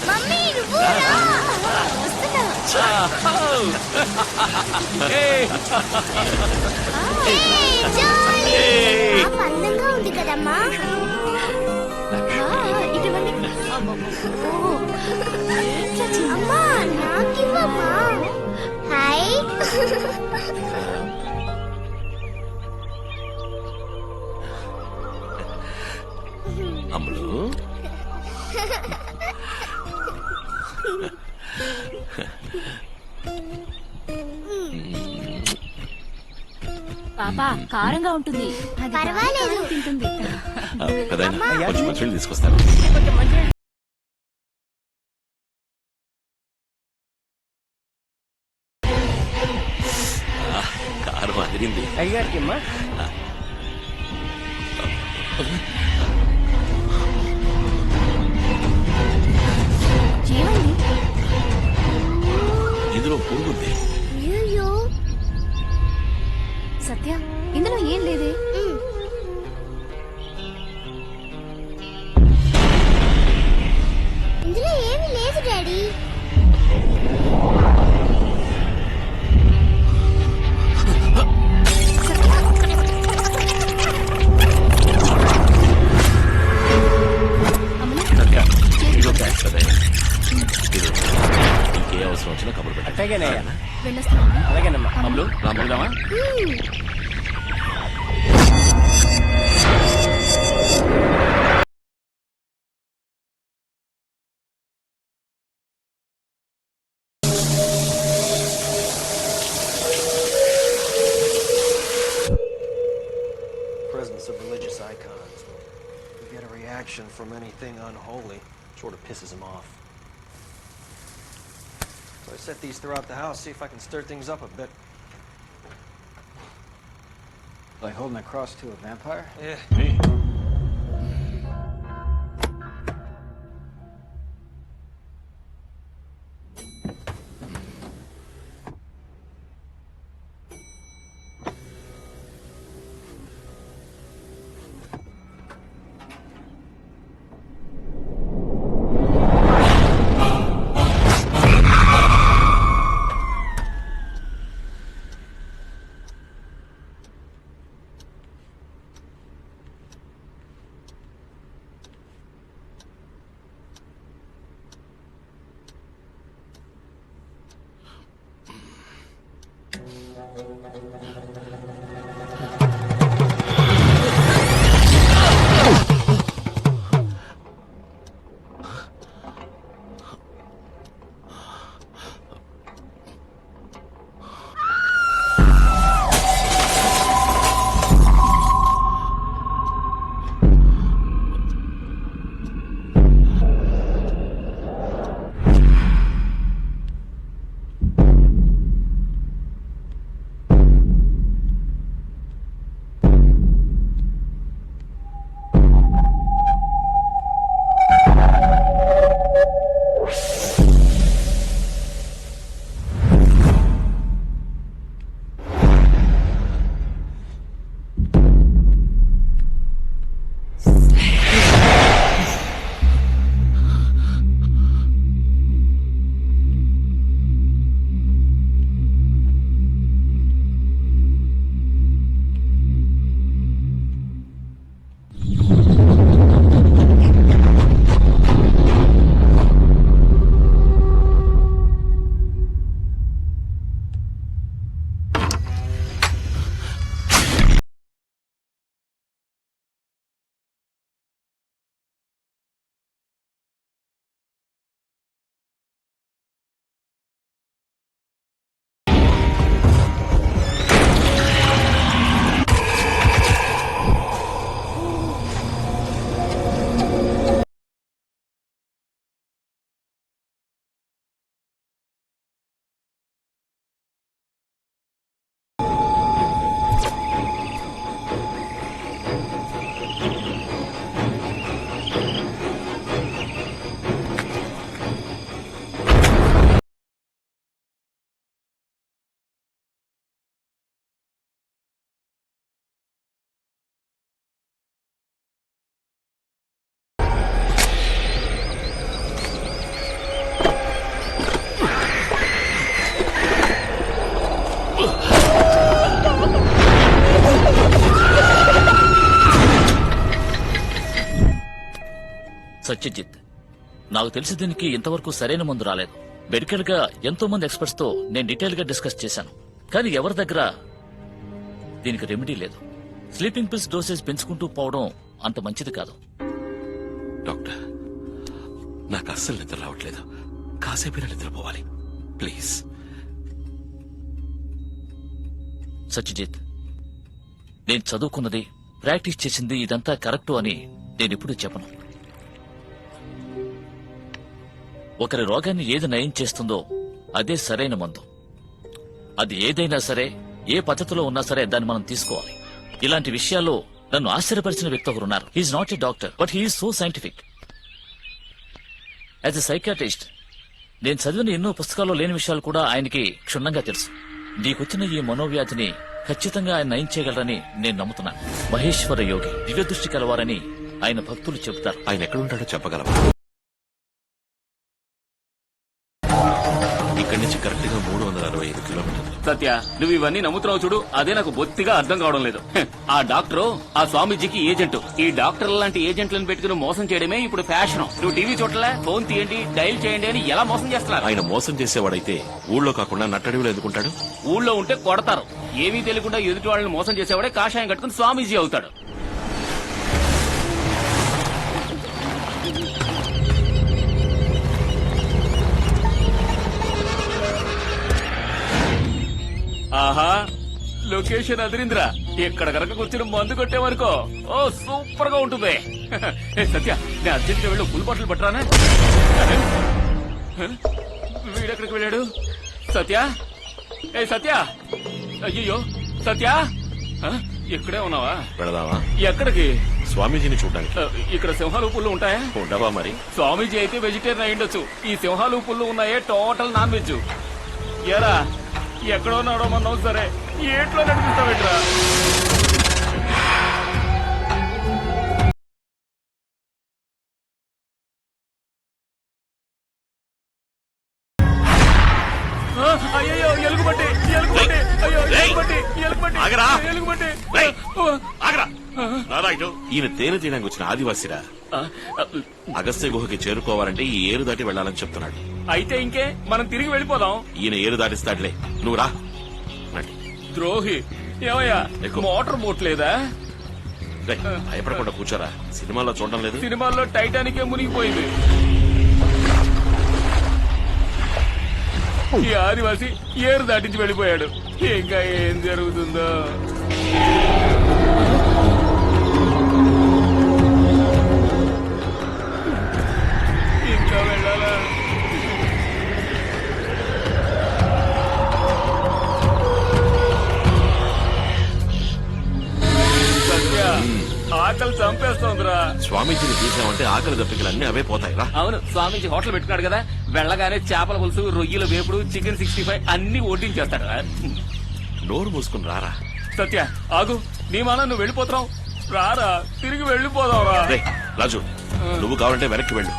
Mummy నువ్వు రా. వస్తున్నా. ఏయ్, జాలీ. పాప అందంగా ఉంది కదమ్మా. ఇటువంటి అమ్మా నాకివ్వమ్మా. హాయ్. అమ్ములు పాపా కారంగా ఉంటుంది. పర్వాలేదు. తింటుంది. కొంచెం మంచి తీసుకొస్తాను. కారం అదిరింది. అయ్యారికి అమ్మా ఇందులో పురుగుంది. అయ్యో సత్య ఇందులో ఏం లేదే. ఇందులో ఏమీ లేదు డాడీ. ఇంకే అవసరం వచ్చినా కబురు పెట్టండి. అట్టగానే వెళ్ళొస్తాను. అలాగేనమ్మా అమ్ములు రాముదామా? Presence of religious icons. You get a reaction from anything unholy, sort of pisses him off. So I set these throughout the house, see if I can stir things up a bit. Like holding a cross to a vampire? Yeah. Hey. Satyajit, నాకు తెలిసి దీనికి ఇంతవరకు సరైన మందు రాలేదు. Medical గా ఎంతో మంది ఎక్స్పర్ట్స్ తో నేను డీటెయిల్ గా డిస్కస్ చేశాను, కానీ ఎవరి దగ్గర దీనికి రెమెడీ లేదు. స్లీపింగ్ పిల్స్ డోసేజ్ పెంచుకుంటూ పోవడం అంత మంచిది కాదు. డాక్టర్, నాకు అస్సలు నిద్ర రావట్లేదు. కాసేపైనా నిద్రపోవాలి ప్లీజ్. సత్యజిత్, నేను చదువుకున్నది, ప్రాక్టీస్ చేసింది ఇదంతా కరెక్టు అని నేనెప్పుడూ చెప్పను. ఒకరి రోగాన్ని ఏది నయం చేస్తుందో అదే సరైన మందు. అది ఏదైనా సరే, ఏ పద్ధతిలో ఉన్నా సరే దాన్ని మనం తీసుకోవాలి. ఇలాంటి విషయాల్లో నన్ను ఆశ్చర్యపరిచిన వ్యక్తి ఒకరున్నారు. He's not a doctor, but he's so scientific. As a psychiatrist నేను చదివిన ఎన్నో పుస్తకాల్లో లేని విషయాలు కూడా ఆయనకి క్షుణ్ణంగా తెలుసు. నీకొచ్చిన ఈ మనోవ్యాధిని ఖచ్చితంగా ఆయన నయం చేయగలరని నేను నమ్ముతున్నాను. మహేశ్వర యోగి, దివ్య దృష్టి కలవారని ఆయన భక్తులు చెబుతారు. ఆయన ఎక్కడుంటాడో చెప్పగలవా? ఇక్కడి నుంచి కరెక్ట్ గా 365 కిలోమీటర్లు. సత్య, నువ్వు ఇవన్నీ నమ్ముతున్నావు చూడు, అదే నాకు బొత్తిగా అర్థం కావడం లేదు. ఆ డాక్టరు ఆ స్వామీజీకి ఏజెంట్. ఈ డాక్టర్ల లాంటి ఏజెంట్లను పెట్టుకుని మోసం చేయడమే ఇప్పుడు ఫ్యాషన్. నువ్వు టీవీ చూడలే, ఫోన్ తీయండి, డైల్ చేయండి అని ఎలా మోసం చేస్తున్నారు. ఆయన మోసం చేసేవాడైతే ఊళ్ళో కాకుండా నట్టడివిలో ఎందుకుంటాడు? ఊళ్ళో ఉంటే కొడతారు. ఏమీ తెలియకుండా ఎదుటి వాళ్ళని మోసం చేసేవాడే కాషాయం కట్టుకుని స్వామీజీ అవుతాడు. ఆహా, లొకేషన్ అదిరింద్రా. ఎక్కడ కనుక కూర్చుని మందు కొట్టేవనుకో, ఓ సూపర్ గా ఉంటుంది. సత్య, నేను అర్జెంట్ గా వెళ్ళు, ఫుల్ బాటిల్ పట్టరానా? వీడెక్కడికి వెళ్ళాడు? సత్య, ఏ సత్య, అయ్యో సత్య, ఇక్కడే ఉన్నావా? వెళదామా? ఎక్కడికి? స్వామీజీని చూడడానికి. ఇక్కడ సింహాలు పుల్లు ఉంటాయా? ఉండవా మరి? స్వామీజీ అయితే వెజిటేరియన్ అయ్యుండొచ్చు. ఈ సింహాలు పుల్లు ఉన్నాయే టోటల్ నాన్ వెజ్. ఎరా, ఎక్కడో నడవమన్నావు సరే, ఏట్లో నడిపిస్తావేట్రా? అయ్యో, ఎలుగుబట్టి, ఎలుగుబట్టి, అయ్యో, ఎలుగుబట్టి, ఎలుగుబట్టి, ఆగరా? ఎలుగుబట్టి. ఈయన తేనె తీయడానికి వచ్చిన ఆదివాసిరా. అగస్త్య గుహకి చేరుకోవాలంటే ఈ ఏరు దాటి వెళ్లాలని చెప్తున్నాడు. అయితే ఇంకే, మనం తిరిగి వెళ్ళిపోదాం. ఈయన ఏరు దాటిస్తాడులే, నువ్వు రా. ద్రోహి, ఏమయ్యా మోటార్ బోట్ లేదా? భయపడకుండా కూర్చోరా. సినిమాలో చూడడం లేదు? సినిమాల్లో టైటానికే మునిగిపోయింది. ఈ ఆదివాసి ఏరు దాటించి వెళ్ళిపోయాడు. ఇంకా ఏం జరుగుతుందో. ఇంకా వెళ్ళాలా? సత్య, ఆకలి చంపేస్తోందిరా. స్వామీజీని చూసామంటే ఆకలి దప్పికలు అన్ని అవే పోతాయి రా. అవును, స్వామీజీ హోటల్ పెట్టుకున్నాడు కదా, వెళ్ళగానే చేపల పులుసు, రొయ్యల వేపుడు, చికెన్ 65 అన్ని వడ్డించేస్తాడు. నోరు మూసుకుని రారా. సత్య, ఆగు, నీ మాన నువ్వు వెళ్ళిపోతావు. రారా, తిరిగి వెళ్ళిపోదావురా. రాజు, నువ్వు కావాలంటే వెనక్కి వెళ్ళు.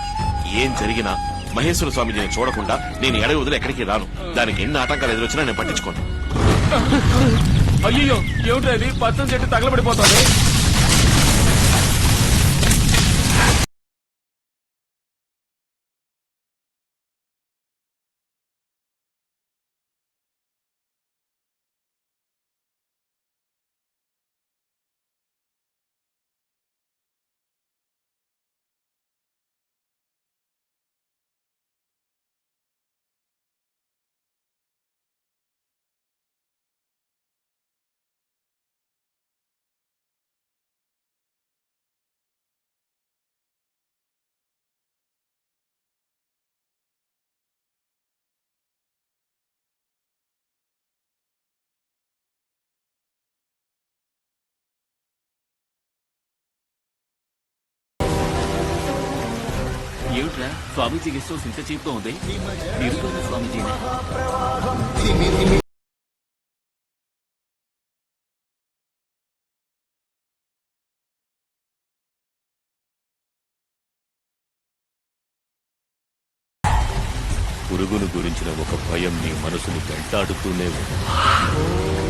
ఏం జరిగినా మహేశ్వర స్వామీజీని చూడకుండా నేను ఎడవి వదిలి ఎక్కడికి రాను. దానికి ఎన్ని ఆటంకాలు ఎదురొచ్చినా నేను పట్టించుకోను. అయ్యో, ఏమిటి అది? పచ్చని చెట్టు తగలబడిపోతుంది. ఏమిట్రా, స్వామీజీ గెస్ట్ హౌస్ ఇంత చీప్ గా ఉంది? నిరుపేద స్వామీజీనే. పురుగును గురించిన ఒక భయం నీ మనసుని వెంటాడుతూనే ఉంది.